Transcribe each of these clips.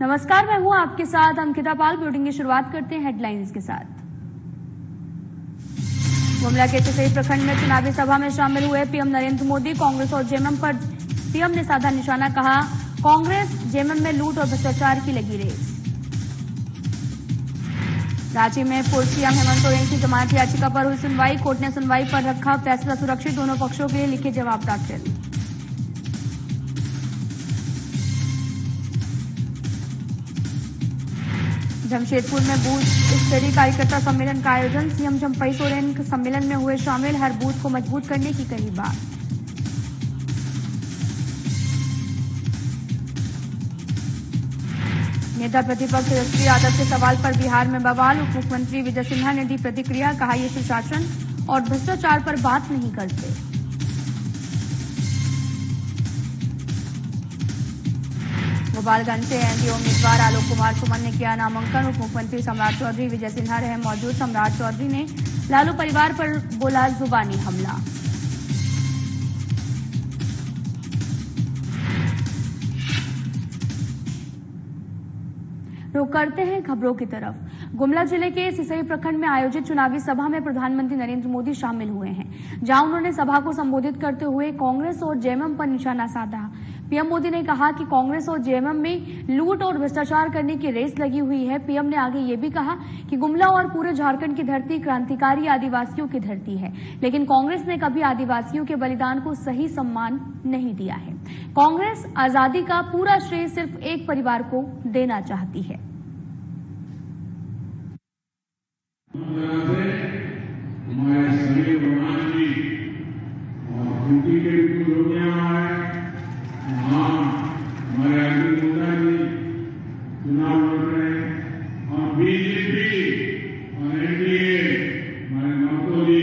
नमस्कार, मैं हूं आपके साथ अंकिता पाल। बुलेटिन की शुरुआत करते हैं हेडलाइंस के साथ। गुमला के सिसई प्रखंड में चुनावी सभा में शामिल हुए पीएम नरेंद्र मोदी। कांग्रेस और जेएमएम पर सीएम ने साधा निशाना, कहा कांग्रेस जेएमएम में लूट और भ्रष्टाचार की लगी रेस। रांची में पूर्व सीएम हेमंत सोरेन की जमानत याचिका पर हुई सुनवाई। कोर्ट ने सुनवाई पर रखा फैसला सुरक्षित, दोनों पक्षों के लिए लिखे जवाब दाखिल। जमशेदपुर में बूथ स्तरीय कार्यकर्ता सम्मेलन का आयोजन। सीएम चंपई सोरेन सम्मेलन में हुए शामिल, हर बूथ को मजबूत करने की कही बात। नेता प्रतिपक्ष तेजस्वी यादव के सवाल पर बिहार में बवाल। उप मुख्यमंत्री विजय सिन्हा ने दी प्रतिक्रिया, कहा ये सुशासन और भ्रष्टाचार पर बात नहीं करते। गोपालगंज से एनडीए उम्मीदवार आलोक कुमार सुमन ने किया नामांकन। उप मुख्यमंत्री सम्राट चौधरी, विजय सिन्हा रहे मौजूद। सम्राट चौधरी ने लालू परिवार पर बोला जुबानी हमला। रुक करते हैं खबरों की तरफ। गुमला जिले के सिसई प्रखंड में आयोजित चुनावी सभा में प्रधानमंत्री नरेंद्र मोदी शामिल हुए हैं, जहां उन्होंने सभा को संबोधित करते हुए कांग्रेस और जेएमएम पर निशाना साधा। पीएम मोदी ने कहा कि कांग्रेस और जेएमएम में लूट और भ्रष्टाचार करने की रेस लगी हुई है। पीएम ने आगे ये भी कहा कि गुमला और पूरे झारखंड की धरती क्रांतिकारी आदिवासियों की धरती है, लेकिन कांग्रेस ने कभी आदिवासियों के बलिदान को सही सम्मान नहीं दिया है। कांग्रेस आजादी का पूरा श्रेय सिर्फ एक परिवार को देना चाहती है। हमारे सभी भगवान जी और ड्यूटी के भी हमारे अर्जुन मुंडा जी चुनाव लड़ रहे हैं और बीजेपी और एनडीए हमारे महतो जी,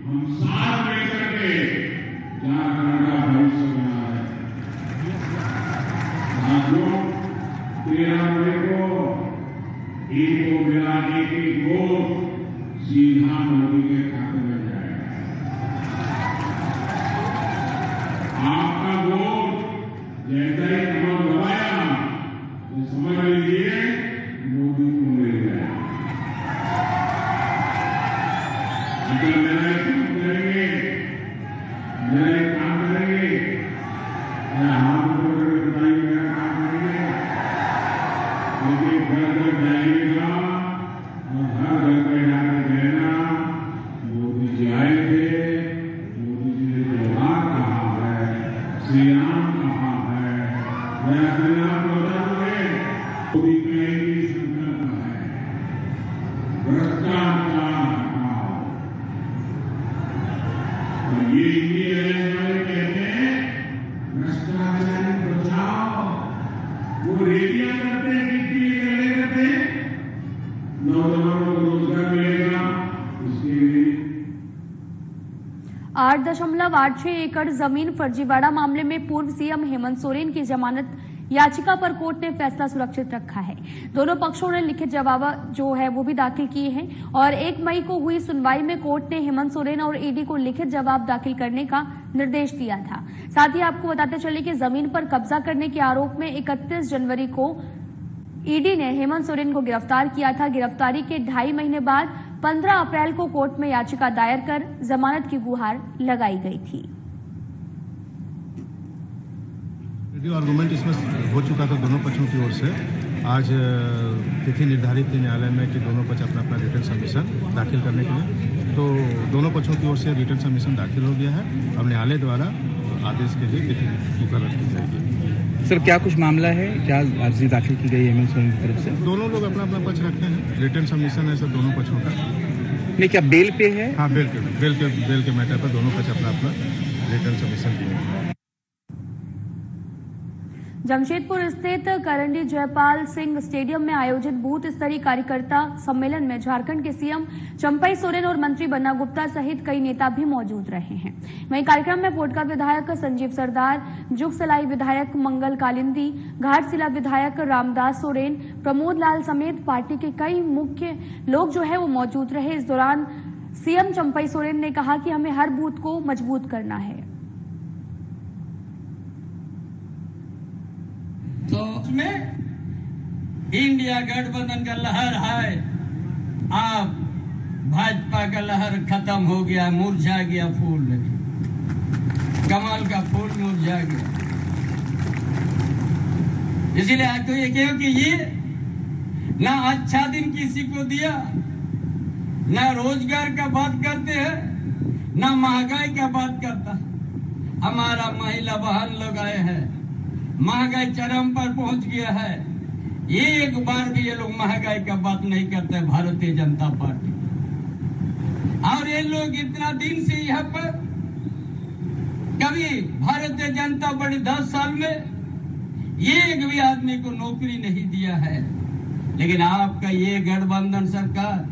हम साथ मिलकर के झारखंड का भविष्य बना रहे हैं। आज 13 मई को इनको मिला एक वोट सीधा मोदी के खाते में जाएगा। आपका वोट जैसा ही नमक दबाया तो समझ लीजिए मोदी को मिल गया। अगर मेरा काम करेंगे, मेरा काम करेंगे, हाथ पकड़ के बताइए मेरा काम करेंगे, लेकिन घर घर जाइएगा और घर घर पे जाकर कहना मोदी जी आए थे, मोदी जी ने त्योहार कहा है, श्री राम कहा है, मैं अपने आप बता दूंगे। मोदी का एक ही संकल्प है, भ्रष्टाचार हटाओ। और ये इंडिया वाले कहते हैं भ्रष्टाचार बचाओ। वो रेडिया करते हैं, किसके लिए करते हैं? नौजवानों को रोजगार मिलेगा, उसके लिए 8.86 एकड़ जमीन फर्जीवाड़ा मामले में पूर्व सीएम हेमंत सोरेन की जमानत याचिका पर कोर्ट ने फैसला सुरक्षित रखा है। दोनों पक्षों ने लिखित जवाब जो है वो भी दाखिल किए हैं और 1 मई को हुई सुनवाई में कोर्ट ने हेमंत सोरेन और ईडी को लिखित जवाब दाखिल करने का निर्देश दिया था। साथ ही आपको बताते चले कि जमीन पर कब्जा करने के आरोप में 31 जनवरी को ईडी ने हेमंत सोरेन को गिरफ्तार किया था। गिरफ्तारी के 2.5 महीने बाद 15 अप्रैल को कोर्ट में याचिका दायर कर जमानत की गुहार लगाई गई थी। आर्गुमेंट इसमें हो चुका था दोनों पक्षों की ओर से। आज तिथि निर्धारित थी न्यायालय में कि दोनों पक्ष अपना अपना रिटर्न सबमिशन दाखिल करने के लिए, तो दोनों पक्षों की ओर से रिटर्न सबमिशन दाखिल हो गया है। अब न्यायालय द्वारा आदेश के लिए तिथि मुकर्रर की जाएगी। सर, क्या कुछ मामला है, क्या अर्जी दाखिल की गई है हेमंत सोरेन की तरफ से? दोनों लोग अपना अपना पक्ष रखते हैं, रिटर्न सबमिशन है सर दोनों पक्षों का। नहीं, क्या बेल पे है? हाँ, बेल के मैटर पर दोनों पक्ष अपना अपना रिटर्न सबमिशन दिए। जमशेदपुर स्थित करंडी जयपाल सिंह स्टेडियम में आयोजित बूथ स्तरीय कार्यकर्ता सम्मेलन में झारखंड के सीएम चंपई सोरेन और मंत्री बन्ना गुप्ता सहित कई नेता भी मौजूद रहे हैं। वहीं कार्यक्रम में पोटका विधायक संजीव सरदार, जुगसलाई विधायक मंगल कालिंदी, घाटशिला विधायक रामदास सोरेन, प्रमोद लाल समेत पार्टी के कई मुख्य लोग जो है वो मौजूद रहे। इस दौरान सीएम चंपई सोरेन ने कहा कि हमें हर बूथ को मजबूत करना है। तो उसमें इंडिया गठबंधन का लहर है, आप भाजपा का लहर खत्म हो गया, मुरझा गया फूल, कमल का फूल मुरझा गया। इसीलिए तो ये कहो कि ये ना अच्छा दिन किसी को दिया, ना रोजगार का बात करते हैं, ना महंगाई का बात करता। हमारा महिला बहन लोग आए हैं, महंगाई चरम पर पहुंच गया है, एक बार भी ये लोग महंगाई का बात नहीं करते भारतीय जनता पार्टी। और ये लोग इतना दिन से यहाँ पर कभी भारतीय जनता पार्टी 10 साल में एक भी आदमी को नौकरी नहीं दिया है। लेकिन आपका ये गठबंधन सरकार,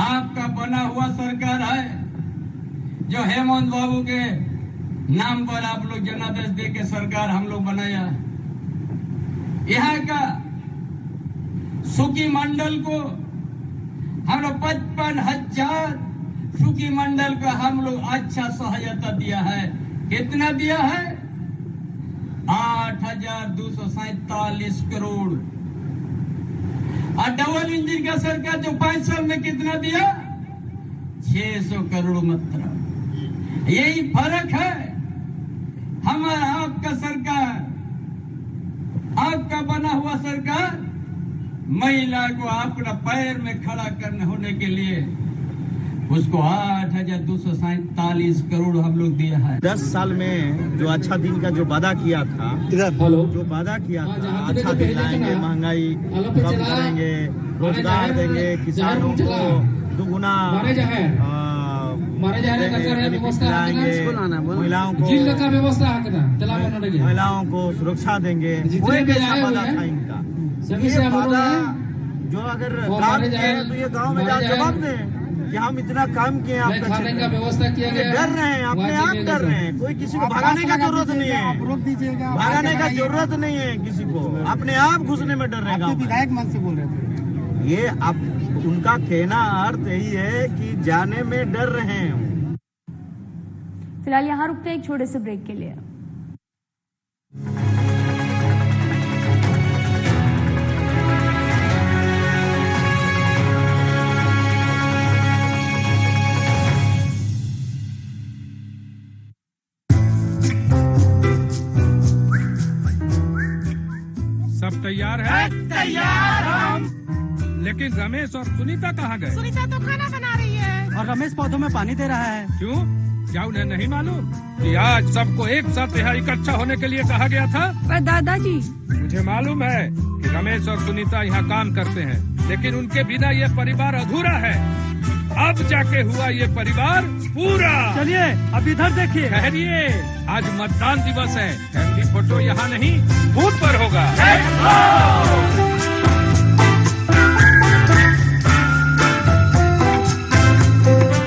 आपका बना हुआ सरकार है, जो हेमंत बाबू के नाम पर आप लोग जनादेश दे के सरकार हम लोग बनाया। यहाँ का सुखी मंडल को हम लोग 55,000 सुखी मंडल को हम लोग अच्छा सहायता दिया है। कितना दिया है? 8,247 करोड़। और डबल इंजन का सरकार जो 5 साल में कितना दिया? 600 करोड़ मात्र। यही फर्क है हमारा आपका सरकार, आपका बना हुआ सरकार महिला को अपना पैर में खड़ा करने होने के लिए उसको 8,247 करोड़ हम लोग दिया है। 10 साल में जो अच्छा दिन का जो वादा किया था, जो वादा किया था, अच्छा दिन लाएंगे, महंगाई कम करेंगे, रोजगार देंगे, किसानों को दुगुना महिलाओं को सुरक्षा देंगे, कोई भी ऐसा वादा था इनका। ये वादा जो अगर काम किए तो ये गांव में जाकर जवाब दें कि हम इतना काम किए, आपका व्यवस्था किया गया। डर रहे हैं, अपने आप डर रहे हैं, कोई किसी को भगाने का जरूरत नहीं है, भगाने का जरूरत नहीं है किसी को, अपने आप घुसने में डर रहे हैं। विधायक मन से बोल रहे थे ये, आप उनका कहना अर्थ यही है कि जाने में डर रहे हैं। फिलहाल यहाँ रुकते हैं एक छोटे से ब्रेक के लिए। सब तैयार है? तैयार हम। लेकिन रमेश और सुनीता कहाँ गए? सुनीता तो खाना बना रही है और रमेश पौधों में पानी दे रहा है। क्यों? क्या उन्हें नहीं मालूम कि आज सबको एक साथ यहाँ इकट्ठा होने के लिए कहा गया था? पर दादाजी, मुझे मालूम है कि रमेश और सुनीता यहाँ काम करते हैं, लेकिन उनके बिना ये परिवार अधूरा है। अब जाके हुआ ये परिवार पूरा। चलिए अब इधर देखिए। ठहरिए, आज मतदान दिवस है, फैमिली फोटो यहाँ नहीं बूथ पर होगा।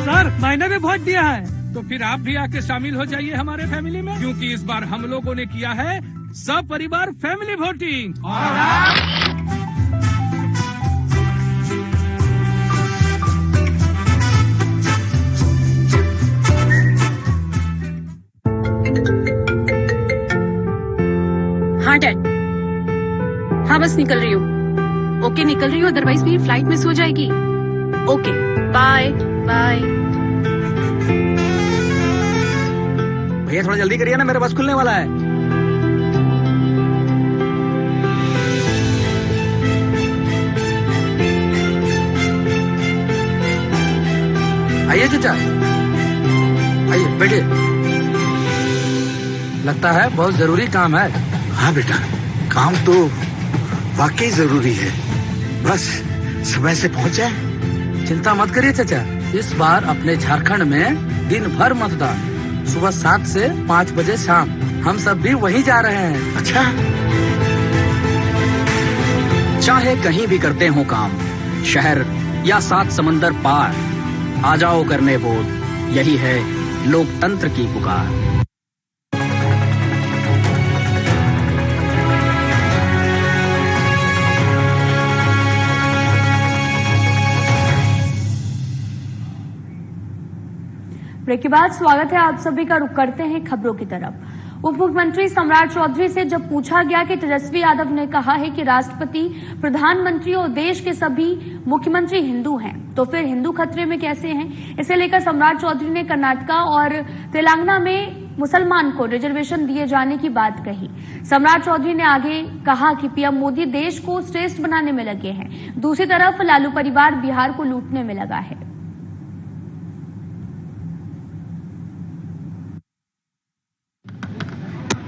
सर मैंने भी वोट दिया है। तो फिर आप भी आके शामिल हो जाइए हमारे फैमिली में, क्योंकि इस बार हम लोगों ने किया है सपरिवार फैमिली वोटिंग। और हाँ डैड, हाँ बस निकल रही हूँ। ओके निकल रही हूँ, अदरवाइज मेरी फ्लाइट मिस हो जाएगी। Okay bye bye. भैया थोड़ा जल्दी करिए ना, मेरा बस खुलने वाला है। आइए चाचा, आइए बैठिए। लगता है बहुत जरूरी काम है। हाँ बेटा, काम तो वाकई जरूरी है, बस समय से पहुंच जाए। चिंता मत करिए चाचा, इस बार अपने झारखंड में दिन भर मतदान, सुबह 7 से 5 बजे शाम। हम सब भी वहीं जा रहे हैं। अच्छा, चाहे कहीं भी करते हो काम, शहर या 7 समंदर पार, आ जाओ करने वोट, यही है लोकतंत्र की पुकार। ब्रेक के बाद स्वागत है आप सभी का। रुक करते हैं खबरों की तरफ। उप मुख्यमंत्री सम्राट चौधरी से जब पूछा गया कि तेजस्वी यादव ने कहा है कि राष्ट्रपति, प्रधानमंत्री और देश के सभी मुख्यमंत्री हिंदू हैं, तो फिर हिंदू खतरे में कैसे हैं? इसे लेकर सम्राट चौधरी ने कर्नाटका और तेलंगाना में मुसलमान को रिजर्वेशन दिए जाने की बात कही। सम्राट चौधरी ने आगे कहा कि पीएम मोदी देश को श्रेष्ठ बनाने में लगे हैं, दूसरी तरफ लालू परिवार बिहार को लूटने में लगा है।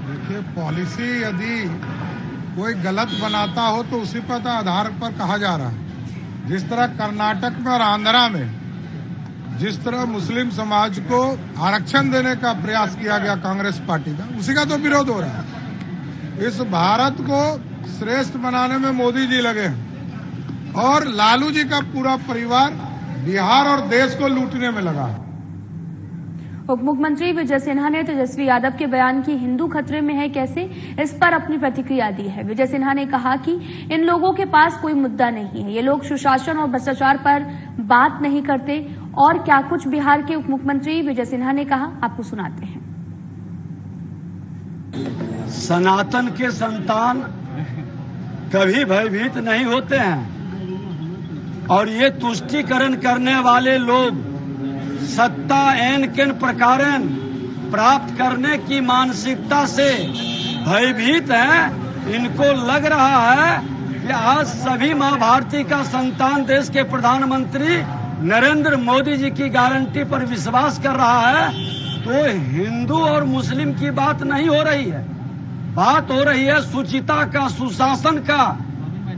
देखिए, पॉलिसी यदि कोई गलत बनाता हो तो उसी पर आधार पर कहा जा रहा है। जिस तरह कर्नाटक में और आंध्रा में जिस तरह मुस्लिम समाज को आरक्षण देने का प्रयास किया गया कांग्रेस पार्टी का, उसी का तो विरोध हो रहा है। इस भारत को श्रेष्ठ बनाने में मोदी जी लगे हैं और लालू जी का पूरा परिवार बिहार और देश को लूटने में लगा है। उप मुख्यमंत्री विजय सिन्हा ने तेजस्वी यादव के बयान की हिंदू खतरे में है कैसे, इस पर अपनी प्रतिक्रिया दी है। विजय सिन्हा ने कहा कि इन लोगों के पास कोई मुद्दा नहीं है, ये लोग सुशासन और भ्रष्टाचार पर बात नहीं करते। और क्या कुछ बिहार के उप मुख्यमंत्री विजय सिन्हा ने कहा, आपको सुनाते हैं। सनातन के संतान कभी भयभीत नहीं होते हैं और ये तुष्टीकरण करने वाले लोग सत्ता एन केन प्रकारन प्राप्त करने की मानसिकता से भयभीत हैं। इनको लग रहा है कि आज सभी मां भारती का संतान देश के प्रधानमंत्री नरेंद्र मोदी जी की गारंटी पर विश्वास कर रहा है, तो हिंदू और मुस्लिम की बात नहीं हो रही है, बात हो रही है सुचिता का, सुशासन का।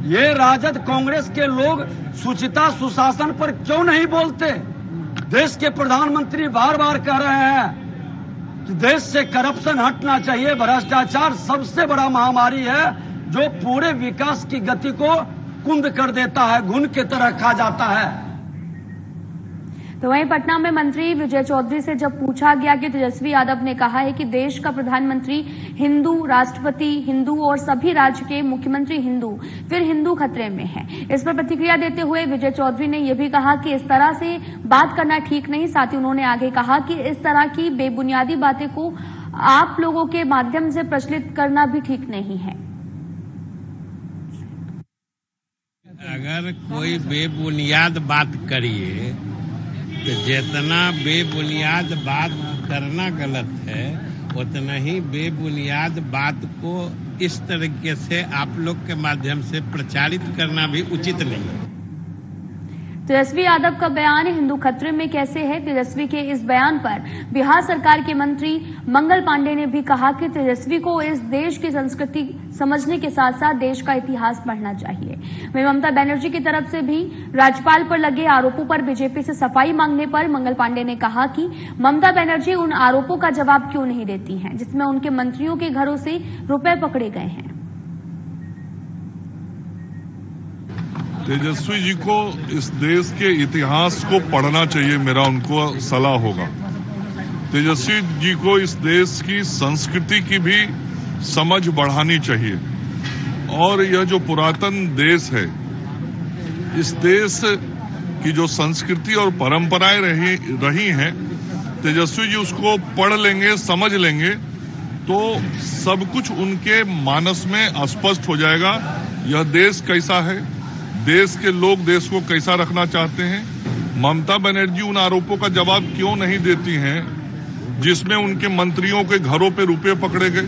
ये राजद कांग्रेस के लोग सुचिता सुशासन पर क्यों नहीं बोलते? देश के प्रधानमंत्री बार बार कह रहे हैं कि देश से करप्शन हटना चाहिए, भ्रष्टाचार सबसे बड़ा महामारी है जो पूरे विकास की गति को कुंद कर देता है, घुन की तरह खा जाता है। तो वहीं पटना में मंत्री विजय चौधरी से जब पूछा गया कि तेजस्वी यादव ने कहा है कि देश का प्रधानमंत्री हिंदू, राष्ट्रपति हिंदू और सभी राज्य के मुख्यमंत्री हिंदू, फिर हिंदू खतरे में है, इस पर प्रतिक्रिया देते हुए विजय चौधरी ने यह भी कहा कि इस तरह से बात करना ठीक नहीं। साथ ही उन्होंने आगे कहा कि इस तरह की बेबुनियादी बातें को आप लोगों के माध्यम से प्रचलित करना भी ठीक नहीं है। अगर कोई बेबुनियाद बात करिए तो जितना बेबुनियाद बात करना गलत है, उतना ही बेबुनियाद बात को इस तरीके से आप लोग के माध्यम से प्रचारित करना भी उचित नहीं है। तेजस्वी यादव का बयान हिंदू खतरे में कैसे है? तेजस्वी के इस बयान पर बिहार सरकार के मंत्री मंगल पांडे ने भी कहा कि तेजस्वी को इस देश की संस्कृति समझने के साथ साथ देश का इतिहास पढ़ना चाहिए। वहीं ममता बनर्जी की तरफ से भी राज्यपाल पर लगे आरोपों पर बीजेपी से सफाई मांगने पर मंगल पांडे ने कहा कि ममता बनर्जी उन आरोपों का जवाब क्यों नहीं देती हैं जिसमें उनके मंत्रियों के घरों से रुपए पकड़े गए हैं। तेजस्वी जी को इस देश के इतिहास को पढ़ना चाहिए, मेरा उनको सलाह होगा। तेजस्वी जी को इस देश की संस्कृति की भी समझ बढ़ानी चाहिए और यह जो पुरातन देश है, इस देश की जो संस्कृति और परंपराएं रही हैं, तेजस्वी जी उसको पढ़ लेंगे, समझ लेंगे तो सब कुछ उनके मानस में स्पष्ट हो जाएगा। यह देश कैसा है, देश के लोग देश को कैसा रखना चाहते हैं। ममता बनर्जी उन आरोपों का जवाब क्यों नहीं देती हैं जिसमें उनके मंत्रियों के घरों पे रुपए पकड़े गए?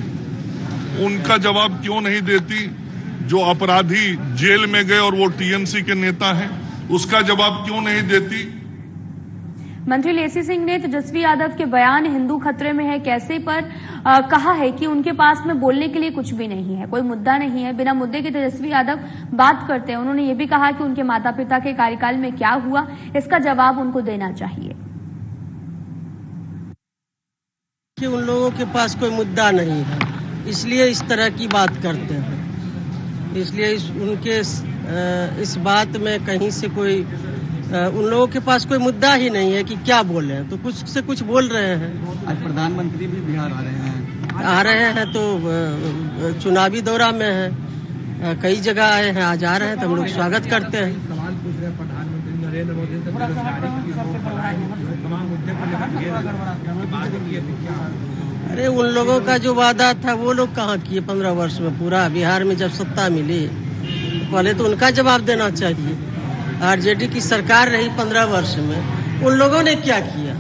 उनका जवाब क्यों नहीं देती जो अपराधी जेल में गए और वो टीएमसी के नेता हैं, उसका जवाब क्यों नहीं देती? मंत्री लेसी सिंह ने तेजस्वी यादव के बयान हिंदू खतरे में है कैसे पर कहा है कि उनके पास में बोलने के लिए कुछ भी नहीं है, कोई मुद्दा नहीं है, बिना मुद्दे के तेजस्वी यादव बात करते हैं। उन्होंने ये भी कहा कि उनके माता पिता के कार्यकाल में क्या हुआ, इसका जवाब उनको देना चाहिए। कि उन लोगों के पास कोई मुद्दा नहीं है, इसलिए इस तरह की बात करते हैं। इसलिए उनके इस बात में कहीं से कोई उन लोगों के पास कोई मुद्दा ही नहीं है कि क्या बोले, तो कुछ से कुछ बोल रहे हैं। आज प्रधानमंत्री भी बिहार आ रहे हैं तो चुनावी दौरा में है, कई जगह आए हैं, आज आ रहे हैं तो हम लोग स्वागत करते हैं। सवाल पूछ रहे हैं प्रधानमंत्री नरेंद्र मोदी से तमाम मुद्दे पर अरे उन लोगों का जो वादा था वो लोग कहाँ किए 15 वर्ष में पूरा। बिहार में जब सत्ता मिली पहले तो उनका जवाब देना चाहिए। आरजेडी की सरकार रही 15 वर्ष में, उन लोगों ने क्या किया।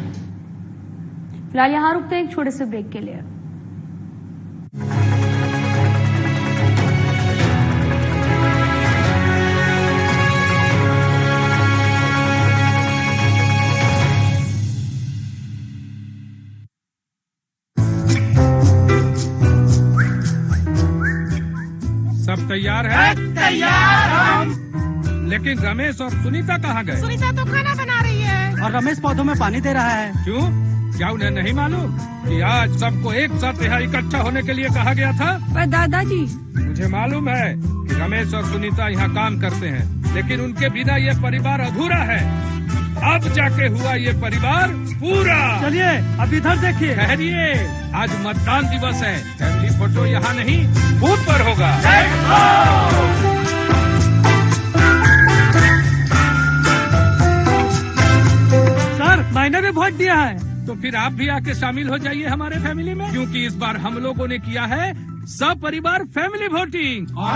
फिलहाल यहाँ रुकते हैं एक छोटे से ब्रेक के लिए। सब तैयार है? तैयार हम। लेकिन रमेश और सुनीता कहाँ गए? सुनीता तो खाना बना रही है और रमेश पौधों में पानी दे रहा है। क्यों? क्या उन्हें नहीं मालूम कि आज सबको एक साथ यहाँ इकट्ठा होने के लिए कहा गया था? पर दादाजी, मुझे मालूम है कि रमेश और सुनीता यहाँ काम करते हैं, लेकिन उनके बिना ये परिवार अधूरा है। अब जाके हुआ ये परिवार पूरा। चलिए अब इधर देखिए। ठहरिए, आज मतदान दिवस है। फैमिली फोटो यहाँ नहीं, बूथ पर होगा। सर मैंने भी वोट दिया है। तो फिर आप भी आके शामिल हो जाइए हमारे फैमिली में, क्योंकि इस बार हम लोगों ने किया है सब परिवार फैमिली वोटिंग। और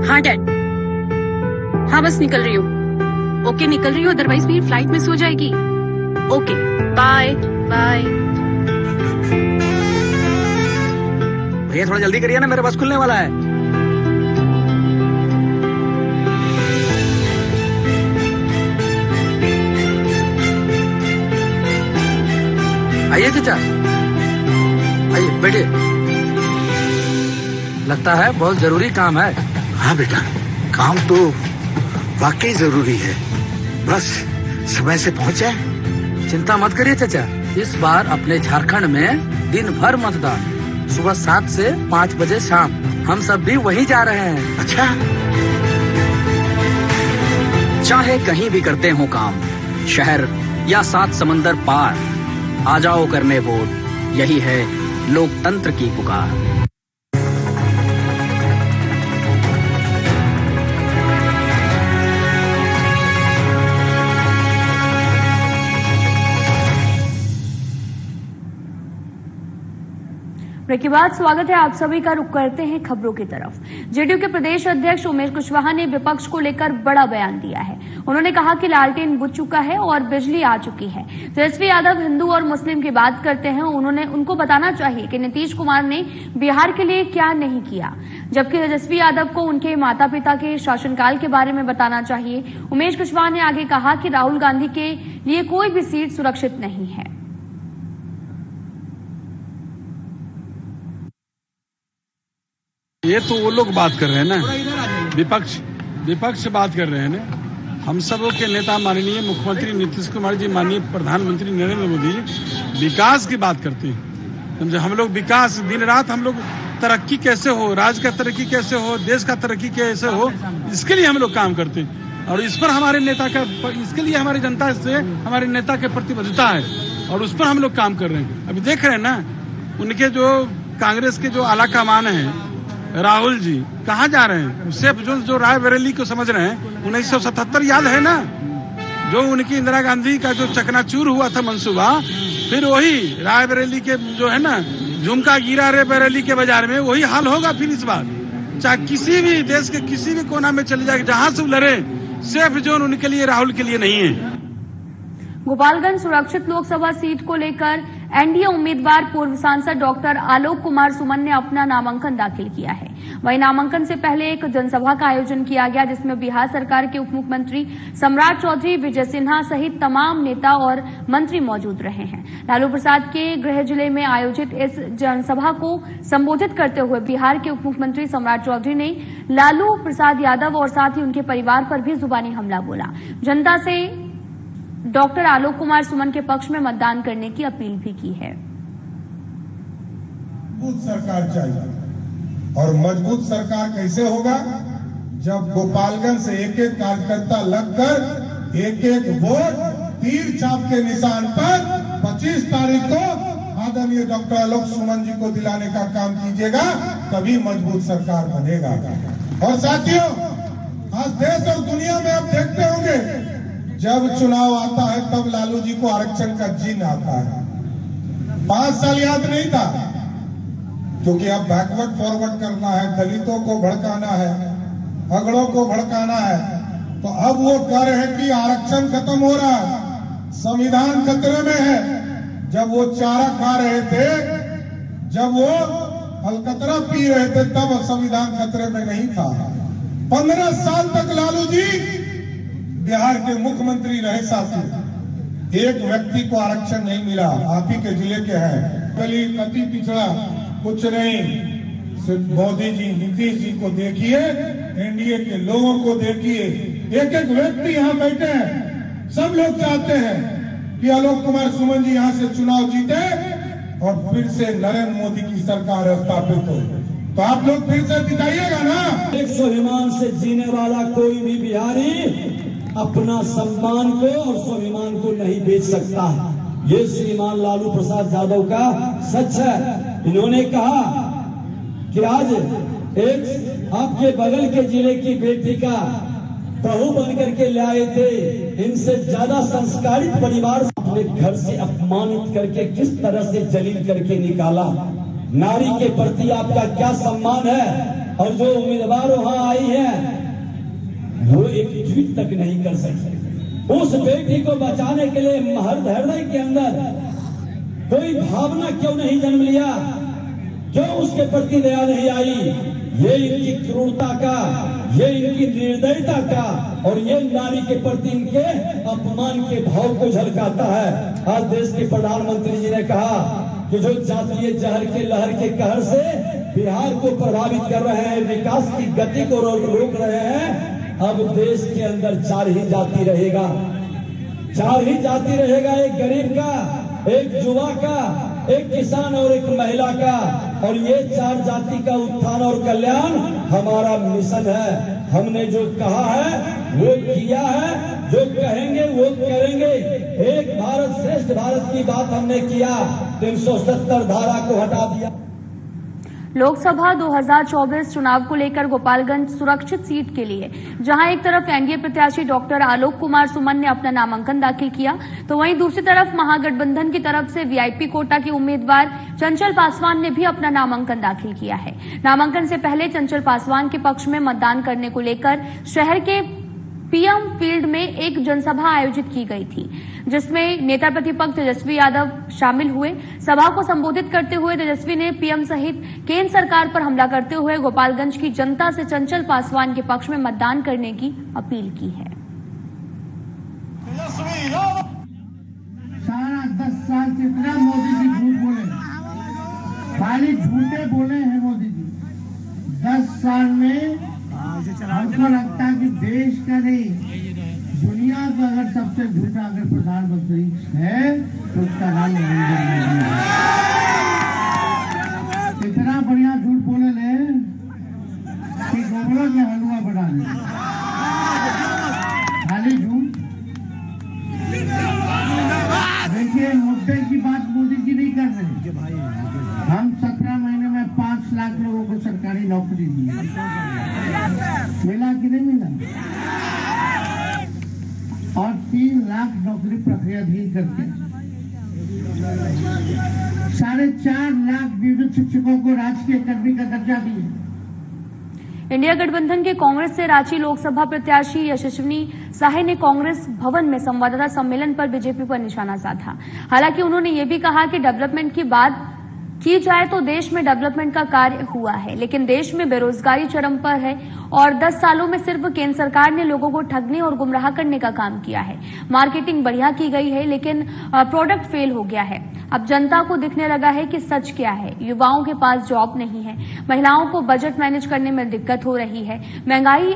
हाँ डैड, हाँ बस निकल रही हूँ। ओके निकल रही हूँ, अदरवाइज मेरी फ्लाइट मिस हो जाएगी। Okay bye bye. भैया थोड़ा जल्दी करिए ना, मेरा बस खुलने वाला है। आइए चाचा, आइए बैठिए। लगता है बहुत जरूरी काम है। हाँ बेटा, काम तो वाकई जरूरी है, बस समय से पहुंच जाए। चिंता मत करिए चाचा, इस बार अपने झारखंड में दिन भर मतदान, सुबह 7 से 5 बजे शाम। हम सब भी वहीं जा रहे हैं। अच्छा, चाहे कहीं भी करते हो काम, शहर या 7 समंदर पार, आ जाओ करने वोट, यही है लोकतंत्र की पुकार। ब्रेक के बाद स्वागत है आप सभी का। रुख करते हैं खबरों की तरफ। जेडीयू के प्रदेश अध्यक्ष उमेश कुशवाहा ने विपक्ष को लेकर बड़ा बयान दिया है। उन्होंने कहा कि लालटेन बुझ चुका है और बिजली आ चुकी है। तेजस्वी यादव हिंदू और मुस्लिम की बात करते हैं, उनको बताना चाहिए कि नीतीश कुमार ने बिहार के लिए क्या नहीं किया, जबकि तेजस्वी यादव को उनके माता पिता के शासनकाल के बारे में बताना चाहिए। उमेश कुशवाहा ने आगे कहा कि राहुल गांधी के लिए कोई भी सीट सुरक्षित नहीं है। ये तो वो लोग बात कर रहे हैं ना, विपक्ष बात कर रहे हैं ना। हम सबों के नेता माननीय मुख्यमंत्री नीतीश कुमार जी, माननीय प्रधानमंत्री नरेंद्र मोदी जी विकास की बात करते हैं। समझे, हम लोग विकास, दिन रात हम लोग तरक्की कैसे हो, राज्य का तरक्की कैसे हो, देश का तरक्की कैसे हो, इसके लिए हम लोग काम करते हैं। और इस पर हमारे नेता का, इसके लिए हमारी जनता से हमारे नेता के प्रतिबद्धता है और उस पर हम लोग काम कर रहे हैं। अभी देख रहे हैं ना, उनके जो कांग्रेस के जो आला कमान है राहुल जी कहाँ जा रहे हैं। सेफ जो रायबरेली को समझ रहे हैं, 1977 याद है ना, जो उनकी इंदिरा गांधी का जो चकनाचूर हुआ था मंसूबा, फिर वही रायबरेली के जो है ना, झुमका गिरा रे बरेली के बाजार में, वही हाल होगा फिर इस बार। चाहे किसी भी देश के किसी भी कोना में चले जाए, जहां से लड़े, सेफ जोन उनके लिए, राहुल के लिए नहीं है। गोपालगंज सुरक्षित लोकसभा सीट को लेकर एनडीए उम्मीदवार पूर्व सांसद डॉक्टर आलोक कुमार सुमन ने अपना नामांकन दाखिल किया है। वहीं नामांकन से पहले एक जनसभा का आयोजन किया गया, जिसमें बिहार सरकार के उप मुख्यमंत्री सम्राट चौधरी, विजय सिन्हा सहित तमाम नेता और मंत्री मौजूद रहे हैं। लालू प्रसाद के गृह जिले में आयोजित इस जनसभा को संबोधित करते हुए बिहार के उप मुख्यमंत्री सम्राट चौधरी ने लालू प्रसाद यादव और साथ ही उनके परिवार पर भी जुबानी हमला बोला। जनता से डॉक्टर आलोक कुमार सुमन के पक्ष में मतदान करने की अपील भी की है। मजबूत सरकार चाहिए, और मजबूत सरकार कैसे होगा, जब गोपालगंज से एक एक कार्यकर्ता लगकर एक एक वोट तीर छाप के निशान पर 25 तारीख को आप आदरणीय डॉक्टर आलोक सुमन जी को दिलाने का काम कीजिएगा, तभी मजबूत सरकार बनेगा। और साथियों, आज देश और दुनिया में आप देखते होंगे, जब चुनाव आता है तब लालू जी को आरक्षण का जिन आता है। 5 साल याद नहीं था, क्योंकि अब बैकवर्ड फॉरवर्ड करना है, दलितों को भड़काना है, अगड़ों को भड़काना है। तो अब वो कह रहे हैं कि आरक्षण खत्म हो रहा है, संविधान खतरे में है। जब वो चारा खा रहे थे, जब वो अलकतरा पी रहे थे, तब संविधान खतरे में नहीं था। 15 साल तक लालू जी बिहार के मुख्यमंत्री रहे। साथी, एक व्यक्ति को आरक्षण नहीं मिला। आप ही के जिले के हैं, दलित, अति पिछड़ा, कुछ नहीं। सिर्फ मोदी जी, नीतीश जी को देखिए, एनडीए के लोगों को देखिए, एक एक व्यक्ति यहाँ बैठे हैं। सब लोग चाहते हैं कि आलोक कुमार सुमन जी यहाँ से चुनाव जीते और फिर से नरेंद्र मोदी की सरकार स्थापित हो। तो आप लोग फिर से जिताइएगा ना। एक स्वाभिमान से जीने वाला कोई भी बिहारी अपना सम्मान को और स्वाभिमान को नहीं बेच सकता। ये श्रीमान लालू प्रसाद यादव का सच है। इन्होंने कहा कि आज एक आपके बगल के जिले की बेटी का बहू बन करके ले आए थे। इनसे ज्यादा संस्कारित परिवार अपने घर से अपमानित करके किस तरह से जलील करके निकाला। नारी के प्रति आपका क्या सम्मान है? और जो उम्मीदवार वहां आई है वो एक ट्वीट तक नहीं कर सकते। उस बेटी को बचाने के लिए हृदय के अंदर कोई भावना क्यों नहीं जन्म लिया? क्यों उसके प्रति दया नहीं आई? ये इनकी क्रूरता का, ये इनकी निर्दयता का और ये नारी के प्रति इनके अपमान के भाव को झलकाता है। आज देश के प्रधानमंत्री जी ने कहा कि जो जातीय जहर के लहर के कहर से बिहार को प्रभावित कर रहे हैं, विकास की गति को रोक रहे हैं, अब देश के अंदर 4 ही जाति रहेगा। 4 ही जाति रहेगा, एक गरीब का, एक युवा का, एक किसान और एक महिला का। और ये 4 जाति का उत्थान और कल्याण हमारा मिशन है। हमने जो कहा है वो किया है, जो कहेंगे वो करेंगे। एक भारत श्रेष्ठ भारत की बात हमने किया, 370 धारा को हटा दिया। लोकसभा 2024 चुनाव को लेकर गोपालगंज सुरक्षित सीट के लिए जहां एक तरफ एनडीए प्रत्याशी डॉक्टर आलोक कुमार सुमन ने अपना नामांकन दाखिल किया, तो वहीं दूसरी तरफ महागठबंधन की तरफ से वीआईपी कोटा की उम्मीदवार चंचल पासवान ने भी अपना नामांकन दाखिल किया है। नामांकन से पहले चंचल पासवान के पक्ष में मतदान करने को लेकर शहर के पीएम फील्ड में एक जनसभा आयोजित की गई थी, जिसमें नेता प्रतिपक्ष तेजस्वी यादव शामिल हुए। सभा को संबोधित करते हुए तेजस्वी ने पीएम सहित केंद्र सरकार पर हमला करते हुए गोपालगंज की जनता से चंचल पासवान के पक्ष में मतदान करने की अपील की है। सारा 10 साल से इतना मोदी जी झूठ बोले, खाली झूठे बोले हैं मोदी जी। 10 साल में हमको लगता है कि देश का नहीं, दुनिया का अगर सबसे झूठा अगर प्रधानमंत्री है तो उसका नाम नरेंद्र मोदी है। इतना बढ़िया झूठ बोले ले कि गोबरों के हलवा बना ले, खाली झूठ। देखिए, मुद्दे की बात मोदी जी नहीं कर रहे। हम 17 महीने में 5 लाख लोगों को सरकारी नौकरी दी, मिला कि नहीं मिला? और 3 लाख नौकरी प्रक्रियाधीन करके 4.5 लाख नियोजित शिक्षकों को राजकीय कर्मी का दर्जा दिया। इंडिया गठबंधन के कांग्रेस से रांची लोकसभा प्रत्याशी यशस्विनी साहे ने कांग्रेस भवन में संवाददाता सम्मेलन पर बीजेपी पर निशाना साधा। हालांकि उन्होंने ये भी कहा कि डेवलपमेंट की बात की जाए तो देश में डेवलपमेंट का कार्य हुआ है, लेकिन देश में बेरोजगारी चरम पर है और 10 सालों में सिर्फ केंद्र सरकार ने लोगों को ठगने और गुमराह करने का काम किया है। मार्केटिंग बढ़िया की गई है, लेकिन प्रोडक्ट फेल हो गया है। अब जनता को दिखने लगा है कि सच क्या है। युवाओं के पास जॉब नहीं है, महिलाओं को बजट मैनेज करने में दिक्कत हो रही है, महंगाई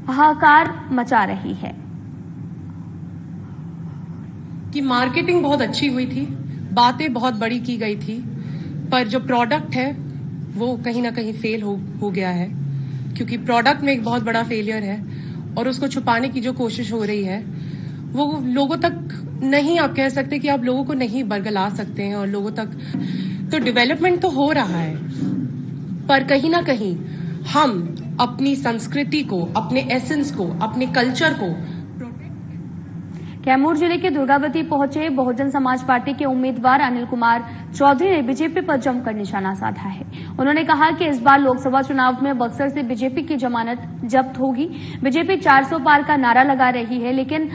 हाहाकार मचा रही है। कि मार्केटिंग बहुत अच्छी हुई थी, बातें बहुत बड़ी की गई थी, पर जो प्रोडक्ट है वो कहीं ना कहीं फेल हो गया है, क्योंकि प्रोडक्ट में एक बहुत बड़ा फेलियर है और उसको छुपाने की जो कोशिश हो रही है वो लोगों तक नहीं आप कह सकते कि आप लोगों को नहीं बरगला सकते हैं और लोगों तक तो डेवलपमेंट तो हो रहा है, पर कहीं ना कहीं हम अपनी संस्कृति को, अपने एसेंस को, अपने कल्चर को। कैमूर जिले के दुर्गावती पहुंचे बहुजन समाज पार्टी के उम्मीदवार अनिल कुमार चौधरी ने बीजेपी पर जमकर निशाना साधा है। उन्होंने कहा कि इस बार लोकसभा चुनाव में बक्सर से बीजेपी की जमानत जब्त होगी। बीजेपी 400 पार का नारा लगा रही है, लेकिन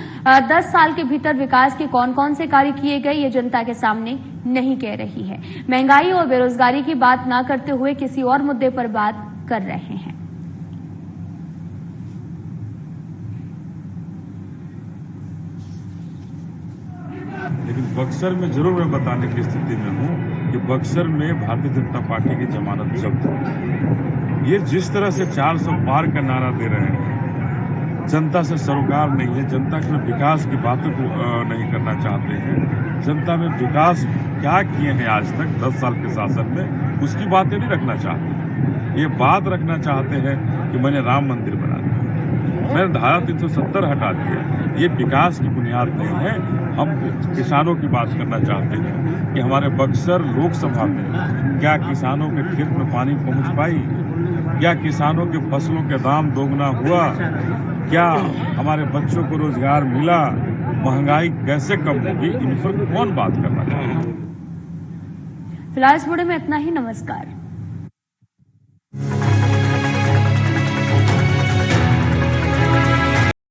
10 साल के भीतर विकास के कौन कौन से कार्य किए गए ये जनता के सामने नहीं कह रही है। महंगाई और बेरोजगारी की बात न करते हुए किसी और मुद्दे पर बात कर रहे हैं। लेकिन बक्सर में जरूर मैं बताने की स्थिति में हूं कि बक्सर में भारतीय जनता पार्टी की जमानत जब्त है। ये जिस तरह से 400 पार का नारा दे रहे हैं, जनता से सरोकार नहीं है, जनता के विकास की बातों को नहीं करना चाहते हैं। जनता में विकास क्या किए हैं आज तक 10 साल के शासन में, उसकी बातें नहीं रखना चाहते। ये बात रखना चाहते हैं कि मैंने राम मंदिर बना दिया, मैंने धारा 370 हटा दिया। ये विकास की बुनियाद नहीं है। हम किसानों की बात करना चाहते हैं कि हमारे बक्सर लोकसभा में क्या किसानों के खेत में पानी पहुंच पाई, क्या किसानों के फसलों के दाम दोगुना हुआ, क्या हमारे बच्चों को रोजगार मिला, महंगाई कैसे कम होगी, इन पर कौन बात करना चाहता है। फिलहाल इस वीडियो में इतना ही। नमस्कार।